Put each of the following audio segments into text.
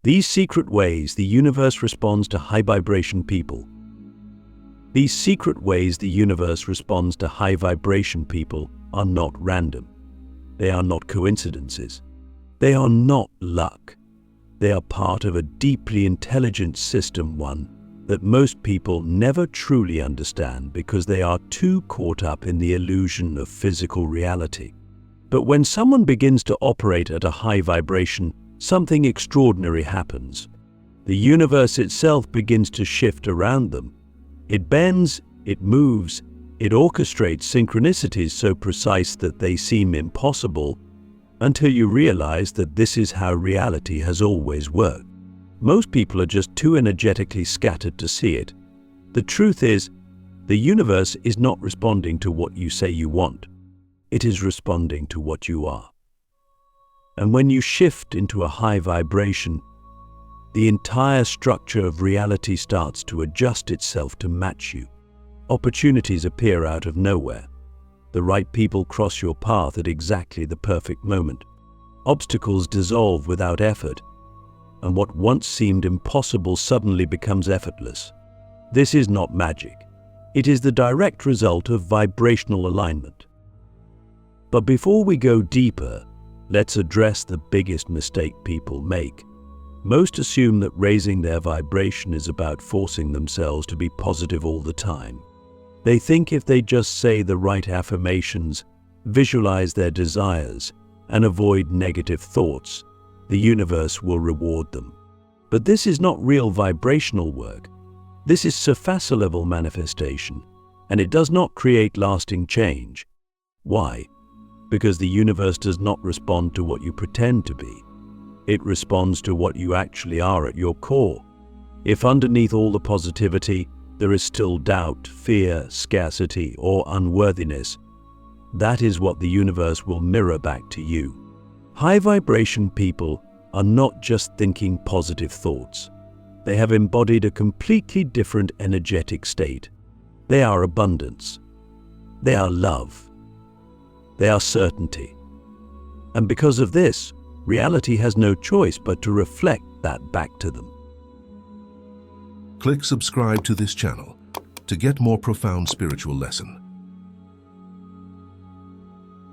These secret ways the universe responds to high vibration people. These secret ways the universe responds to high vibration people are not random. They are not coincidences. They are not luck. They are part of a deeply intelligent system, one that most people never truly understand because they are too caught up in the illusion of physical reality. But when someone begins to operate at a high vibration, something extraordinary happens. The universe itself begins to shift around them. It bends, it moves, it orchestrates synchronicities so precise that they seem impossible, until you realize that this is how reality has always worked. Most people are just too energetically scattered to see it. The truth is, the universe is not responding to what you say you want. It is responding to what you are. And when you shift into a high vibration, the entire structure of reality starts to adjust itself to match you. Opportunities appear out of nowhere. The right people cross your path at exactly the perfect moment. Obstacles dissolve without effort, and what once seemed impossible suddenly becomes effortless. This is not magic. It is the direct result of vibrational alignment. But before we go deeper, let's address the biggest mistake people make. Most assume that raising their vibration is about forcing themselves to be positive all the time. They think if they just say the right affirmations, visualize their desires, and avoid negative thoughts, the universe will reward them. But this is not real vibrational work. This is surface level manifestation, and it does not create lasting change. Why? Because the universe does not respond to what you pretend to be. It responds to what you actually are at your core. If underneath all the positivity, there is still doubt, fear, scarcity, or unworthiness, that is what the universe will mirror back to you. High vibration people are not just thinking positive thoughts. They have embodied a completely different energetic state. They are abundance. They are love. They are certainty. And because of this, reality has no choice but to reflect that back to them. Click subscribe to this channel to get more profound spiritual lesson.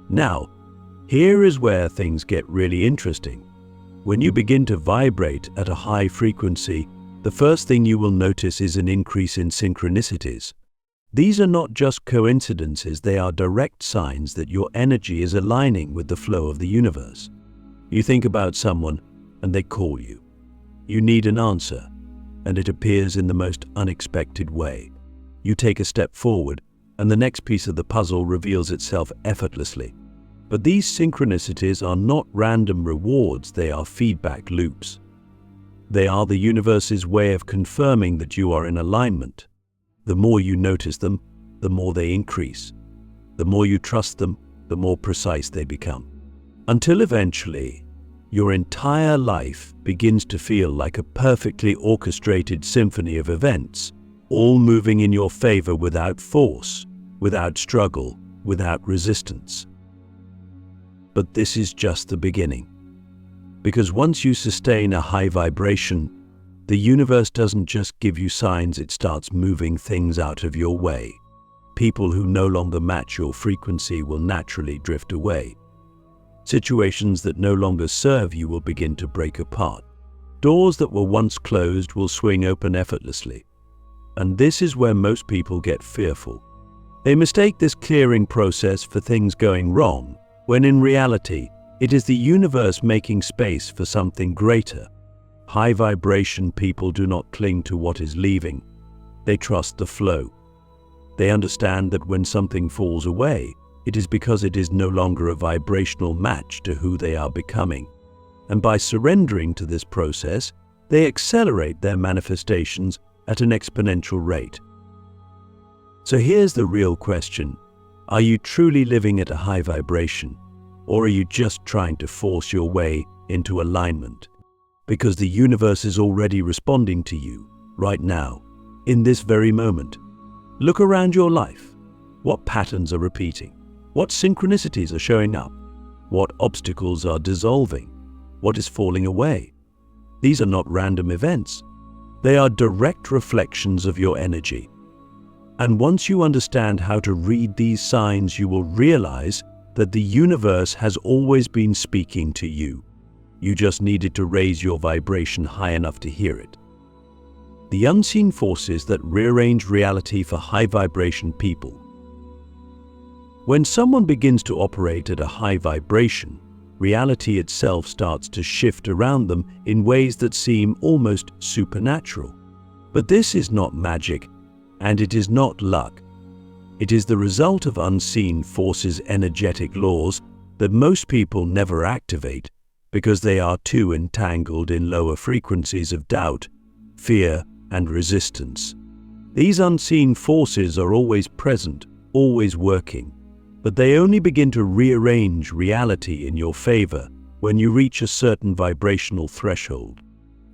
Now, here is where things get really interesting. When you begin to vibrate at a high frequency, the first thing you will notice is an increase in synchronicities. These are not just coincidences, they are direct signs that your energy is aligning with the flow of the universe. You think about someone and they call you. You need an answer, and it appears in the most unexpected way. You take a step forward, and the next piece of the puzzle reveals itself effortlessly. But these synchronicities are not random rewards, they are feedback loops. They are the universe's way of confirming that you are in alignment. The more you notice them, the more they increase. The more you trust them, the more precise they become. Until eventually, your entire life begins to feel like a perfectly orchestrated symphony of events, all moving in your favor without force, without struggle, without resistance. But this is just the beginning. Because once you sustain a high vibration, the universe doesn't just give you signs, it starts moving things out of your way. People who no longer match your frequency will naturally drift away. Situations that no longer serve you will begin to break apart. Doors that were once closed will swing open effortlessly. And this is where most people get fearful. They mistake this clearing process for things going wrong, when in reality, it is the universe making space for something greater. High vibration people do not cling to what is leaving. They trust the flow. They understand that when something falls away, it is because it is no longer a vibrational match to who they are becoming. And by surrendering to this process, they accelerate their manifestations at an exponential rate. So here's the real question. Are you truly living at a high vibration? Or are you just trying to force your way into alignment? Because the universe is already responding to you, right now, in this very moment. Look around your life. What patterns are repeating? What synchronicities are showing up? What obstacles are dissolving? What is falling away? These are not random events. They are direct reflections of your energy. And once you understand how to read these signs, you will realize that the universe has always been speaking to you. You just needed to raise your vibration high enough to hear it. The unseen forces that rearrange reality for high vibration people. When someone begins to operate at a high vibration, reality itself starts to shift around them in ways that seem almost supernatural. But this is not magic, and it is not luck. It is the result of unseen forces, energetic laws that most people never activate because they are too entangled in lower frequencies of doubt, fear, and resistance. These unseen forces are always present, always working, but they only begin to rearrange reality in your favor when you reach a certain vibrational threshold.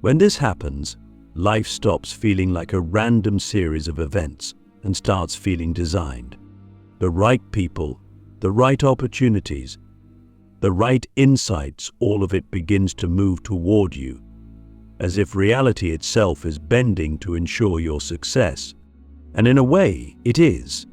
When this happens, life stops feeling like a random series of events and starts feeling designed. The right people, the right opportunities, the right insights, all of it begins to move toward you, as if reality itself is bending to ensure your success. And in a way, it is.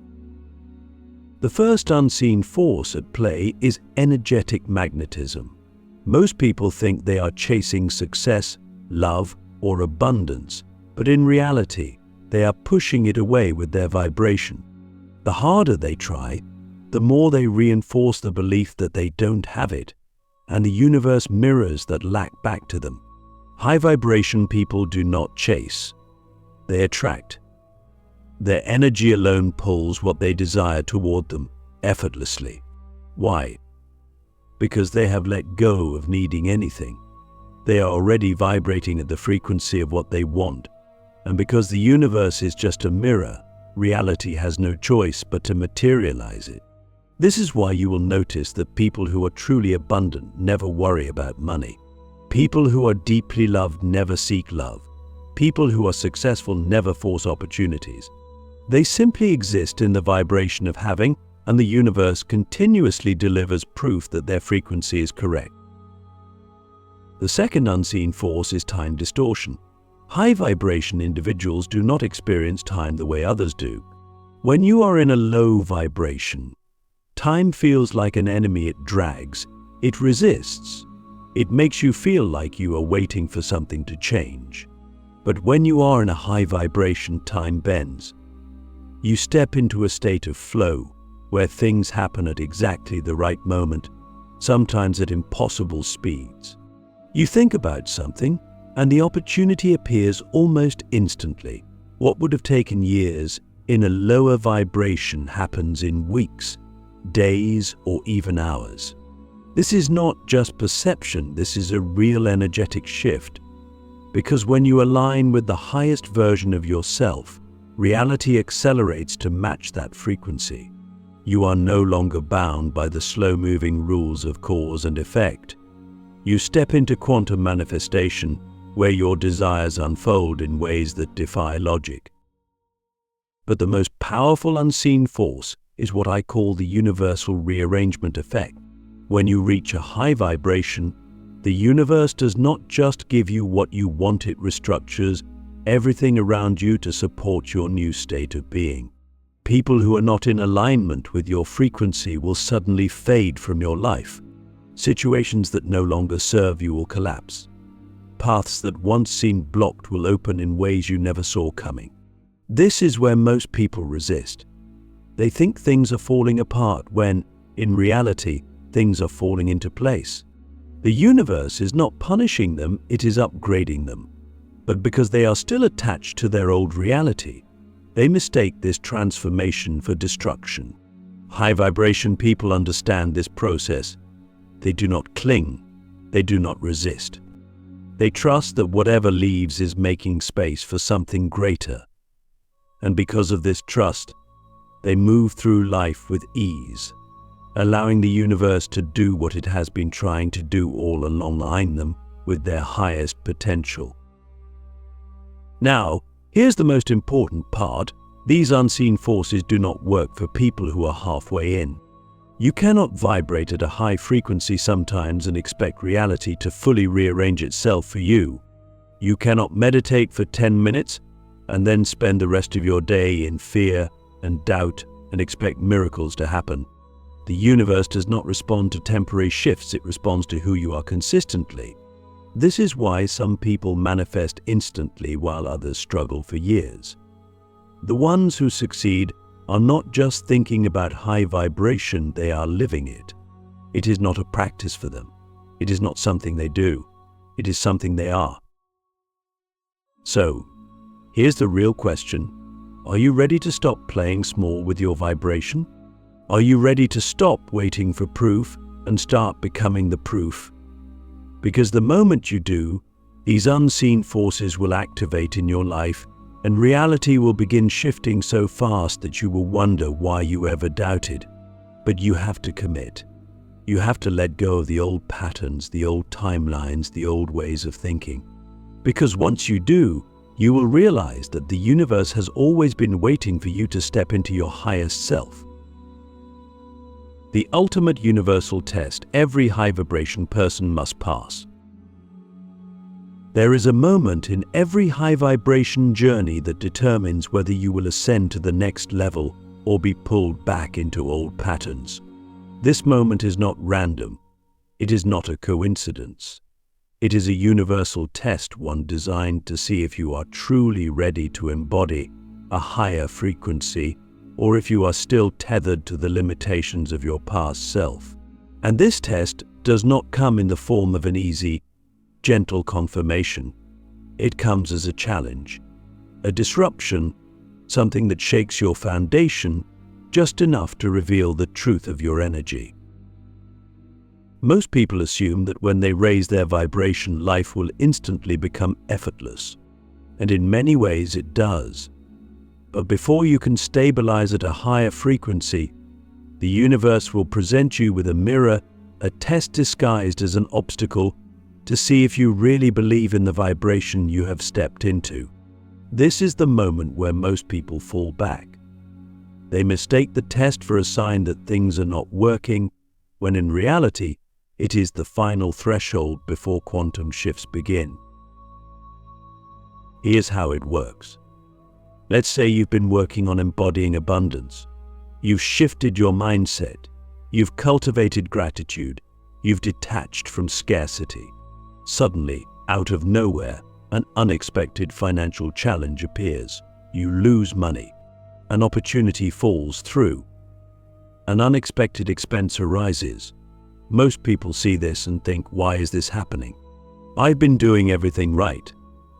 The first unseen force at play is energetic magnetism. Most people think they are chasing success, love, or abundance, but in reality, they are pushing it away with their vibration. The harder they try, the more they reinforce the belief that they don't have it, and the universe mirrors that lack back to them. High vibration people do not chase, they attract. Their energy alone pulls what they desire toward them effortlessly. Why? Because they have let go of needing anything. They are already vibrating at the frequency of what they want, and because the universe is just a mirror, reality has no choice but to materialize it. This is why you will notice that people who are truly abundant never worry about money. People who are deeply loved never seek love. People who are successful never force opportunities. They simply exist in the vibration of having, and the universe continuously delivers proof that their frequency is correct. The second unseen force is time distortion. High vibration individuals do not experience time the way others do. When you are in a low vibration, time feels like an enemy. It drags, it resists. It makes you feel like you are waiting for something to change. But when you are in a high vibration, time bends. You step into a state of flow, where things happen at exactly the right moment, sometimes at impossible speeds. You think about something, and the opportunity appears almost instantly. What would have taken years in a lower vibration happens in weeks, days, or even hours. This is not just perception, this is a real energetic shift. Because when you align with the highest version of yourself, reality accelerates to match that frequency. You are no longer bound by the slow-moving rules of cause and effect. You step into quantum manifestation, where your desires unfold in ways that defy logic. But the most powerful unseen force is what I call the universal rearrangement effect. When you reach a high vibration, the universe does not just give you what you want, it restructures everything around you to support your new state of being. People who are not in alignment with your frequency will suddenly fade from your life. Situations that no longer serve you will collapse. Paths that once seemed blocked will open in ways you never saw coming. This is where most people resist. They think things are falling apart when, in reality, things are falling into place. The universe is not punishing them, it is upgrading them. But because they are still attached to their old reality, they mistake this transformation for destruction. High vibration people understand this process. They do not cling, they do not resist. They trust that whatever leaves is making space for something greater. And because of this trust, they move through life with ease, allowing the universe to do what it has been trying to do all along, align them with their highest potential. Now, here's the most important part. These unseen forces do not work for people who are halfway in. You cannot vibrate at a high frequency sometimes and expect reality to fully rearrange itself for you. You cannot meditate for 10 minutes and then spend the rest of your day in fear and doubt and expect miracles to happen. The universe does not respond to temporary shifts, it responds to who you are consistently. This is why some people manifest instantly while others struggle for years. The ones who succeed are not just thinking about high vibration, they are living it. It is not a practice for them. It is not something they do. It is something they are. So, here's the real question. Are you ready to stop playing small with your vibration? Are you ready to stop waiting for proof and start becoming the proof? Because the moment you do, these unseen forces will activate in your life, and reality will begin shifting so fast that you will wonder why you ever doubted. But you have to commit. You have to let go of the old patterns, the old timelines, the old ways of thinking. Because once you do, you will realize that the universe has always been waiting for you to step into your highest self. The ultimate universal test every high vibration person must pass. There is a moment in every high vibration journey that determines whether you will ascend to the next level or be pulled back into old patterns. This moment is not random. It is not a coincidence. It is a universal test, one designed to see if you are truly ready to embody a higher frequency or if you are still tethered to the limitations of your past self. And this test does not come in the form of an easy, gentle confirmation. It comes as a challenge, a disruption, something that shakes your foundation just enough to reveal the truth of your energy. Most people assume that when they raise their vibration, life will instantly become effortless. And in many ways it does. But before you can stabilize at a higher frequency, the universe will present you with a mirror, a test disguised as an obstacle, to see if you really believe in the vibration you have stepped into. This is the moment where most people fall back. They mistake the test for a sign that things are not working, when in reality, it is the final threshold before quantum shifts begin. Here's how it works. Let's say you've been working on embodying abundance. You've shifted your mindset. You've cultivated gratitude. You've detached from scarcity. Suddenly, out of nowhere, an unexpected financial challenge appears. You lose money. An opportunity falls through. An unexpected expense arises. Most people see this and think, why is this happening? I've been doing everything right.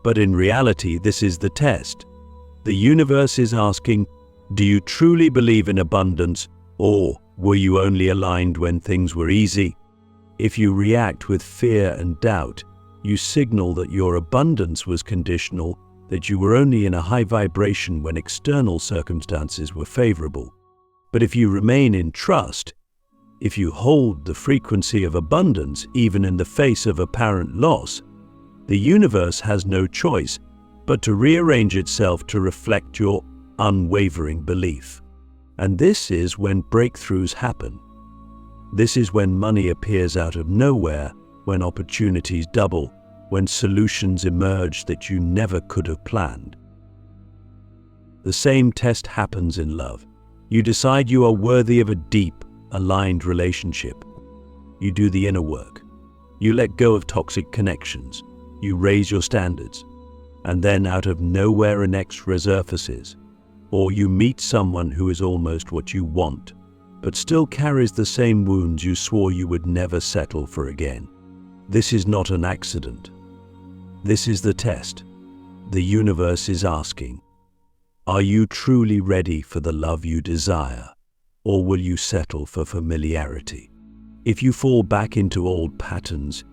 But in reality, this is the test. The universe is asking, do you truly believe in abundance, or were you only aligned when things were easy? If you react with fear and doubt, you signal that your abundance was conditional, that you were only in a high vibration when external circumstances were favorable. But if you remain in trust, if you hold the frequency of abundance even in the face of apparent loss, the universe has no choice but to rearrange itself to reflect your unwavering belief. And this is when breakthroughs happen. This is when money appears out of nowhere, when opportunities double, when solutions emerge that you never could have planned. The same test happens in love. You decide you are worthy of a deep, aligned relationship. You do the inner work. You let go of toxic connections. You raise your standards. And then out of nowhere an ex resurfaces. Or you meet someone who is almost what you want, but still carries the same wounds you swore you would never settle for again. This is not an accident. This is the test. The universe is asking, are you truly ready for the love you desire? Or will you settle for familiarity? If you fall back into old patterns,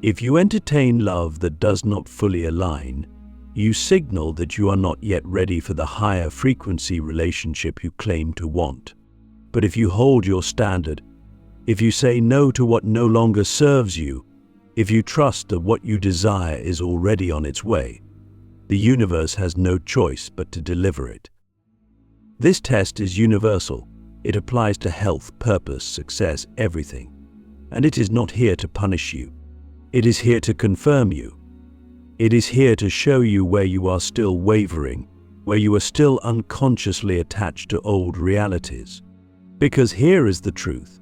if you entertain love that does not fully align, you signal that you are not yet ready for the higher frequency relationship you claim to want. But if you hold your standard, if you say no to what no longer serves you, if you trust that what you desire is already on its way, the universe has no choice but to deliver it. This test is universal. It applies to health, purpose, success, everything. And it is not here to punish you. It is here to confirm you. It is here to show you where you are still wavering, where you are still unconsciously attached to old realities. Because here is the truth.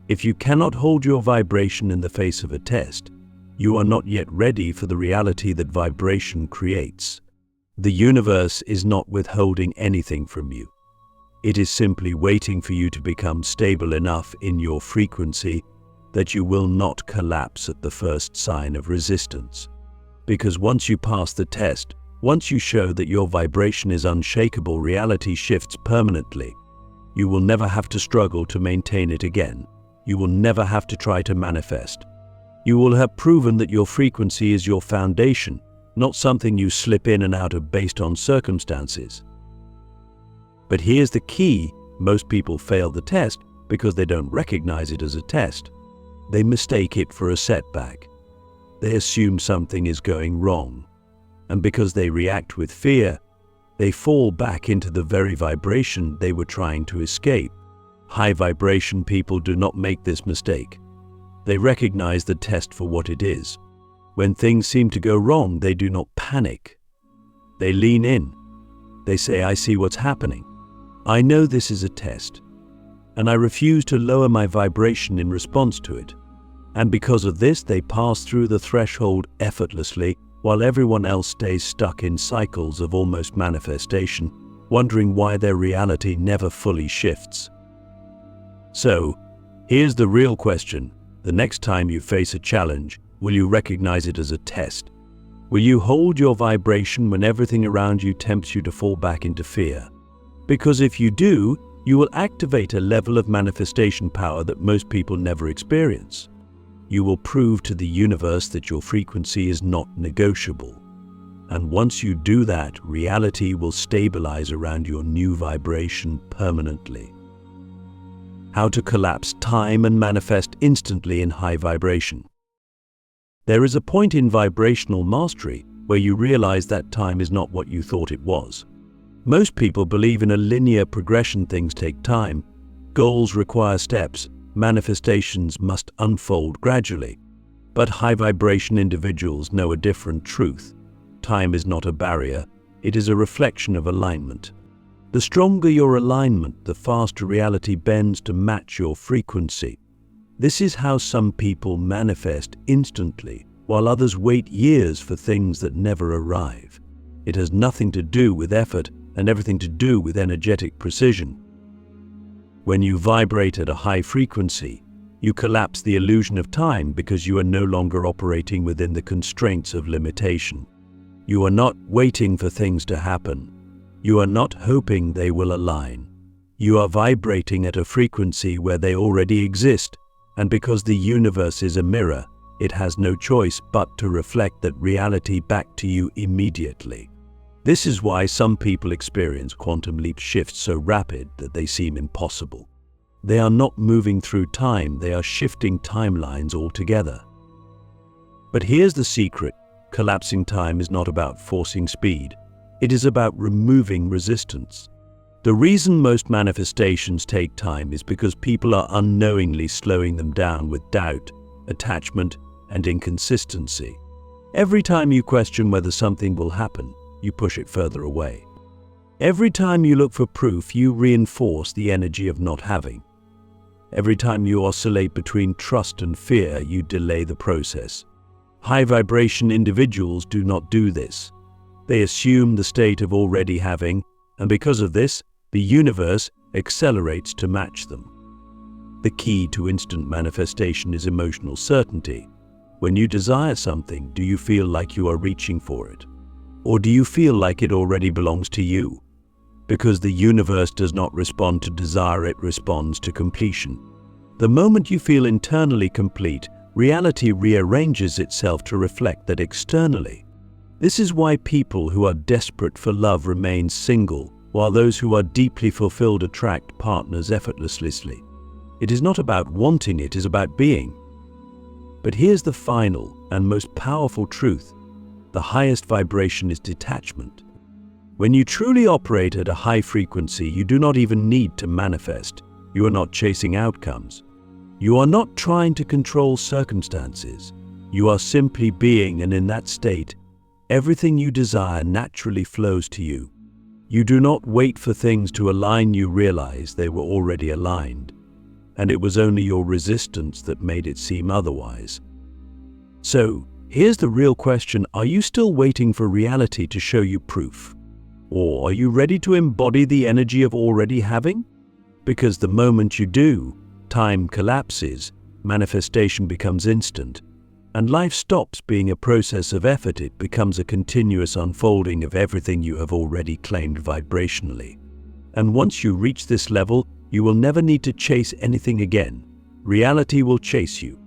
If you cannot hold your vibration in the face of a test, you are not yet ready for the reality that vibration creates. The universe is not withholding anything from you. It is simply waiting for you to become stable enough in your frequency that you will not collapse at the first sign of resistance. Because once you pass the test, once you show that your vibration is unshakable, reality shifts permanently. You will never have to struggle to maintain it again. You will never have to try to manifest. You will have proven that your frequency is your foundation, not something you slip in and out of based on circumstances. But here's the key: most people fail the test because they don't recognize it as a test. They mistake it for a setback. They assume something is going wrong. And because they react with fear, they fall back into the very vibration they were trying to escape. High vibration people do not make this mistake. They recognize the test for what it is. When things seem to go wrong, they do not panic. They lean in. They say, "I see what's happening. I know this is a test, and I refuse to lower my vibration in response to it." And because of this, they pass through the threshold effortlessly, while everyone else stays stuck in cycles of almost manifestation, wondering why their reality never fully shifts. So, here's the real question. The next time you face a challenge, will you recognize it as a test? Will you hold your vibration when everything around you tempts you to fall back into fear? Because if you do, you will activate a level of manifestation power that most people never experience. You will prove to the universe that your frequency is not negotiable. And once you do that, reality will stabilize around your new vibration permanently. How to collapse time and manifest instantly in high vibration. There is a point in vibrational mastery where you realize that time is not what you thought it was. Most people believe in a linear progression. Things take time. Goals require steps. Manifestations must unfold gradually. But high vibration individuals know a different truth. Time is not a barrier. It is a reflection of alignment. The stronger your alignment, the faster reality bends to match your frequency. This is how some people manifest instantly, while others wait years for things that never arrive. It has nothing to do with effort and everything to do with energetic precision. When you vibrate at a high frequency, you collapse the illusion of time because you are no longer operating within the constraints of limitation. You are not waiting for things to happen. You are not hoping they will align. You are vibrating at a frequency where they already exist, and because the universe is a mirror, it has no choice but to reflect that reality back to you immediately. This is why some people experience quantum leap shifts so rapid that they seem impossible. They are not moving through time, they are shifting timelines altogether. But here's the secret: collapsing time is not about forcing speed. It is about removing resistance. The reason most manifestations take time is because people are unknowingly slowing them down with doubt, attachment, and inconsistency. Every time you question whether something will happen, you push it further away. Every time you look for proof, you reinforce the energy of not having. Every time you oscillate between trust and fear, you delay the process. High vibration individuals do not do this. They assume the state of already having, and because of this, the universe accelerates to match them. The key to instant manifestation is emotional certainty. When you desire something, do you feel like you are reaching for it? Or do you feel like it already belongs to you? Because the universe does not respond to desire, it responds to completion. The moment you feel internally complete, reality rearranges itself to reflect that externally. This is why people who are desperate for love remain single, while those who are deeply fulfilled attract partners effortlessly. It is not about wanting, it is about being. But here's the final and most powerful truth. The highest vibration is detachment. When you truly operate at a high frequency, you do not even need to manifest. You are not chasing outcomes. You are not trying to control circumstances. You are simply being, and in that state, Everything you desire naturally flows to you. You do not wait for things to align, you realize they were already aligned, and it was only your resistance that made it seem otherwise. So, here's the real question: are you still waiting for reality to show you proof? Or are you ready to embody the energy of already having? Because the moment you do, time collapses, manifestation becomes instant, and life stops being a process of effort. It becomes a continuous unfolding of everything you have already claimed vibrationally. And once you reach this level, you will never need to chase anything again. Reality will chase you.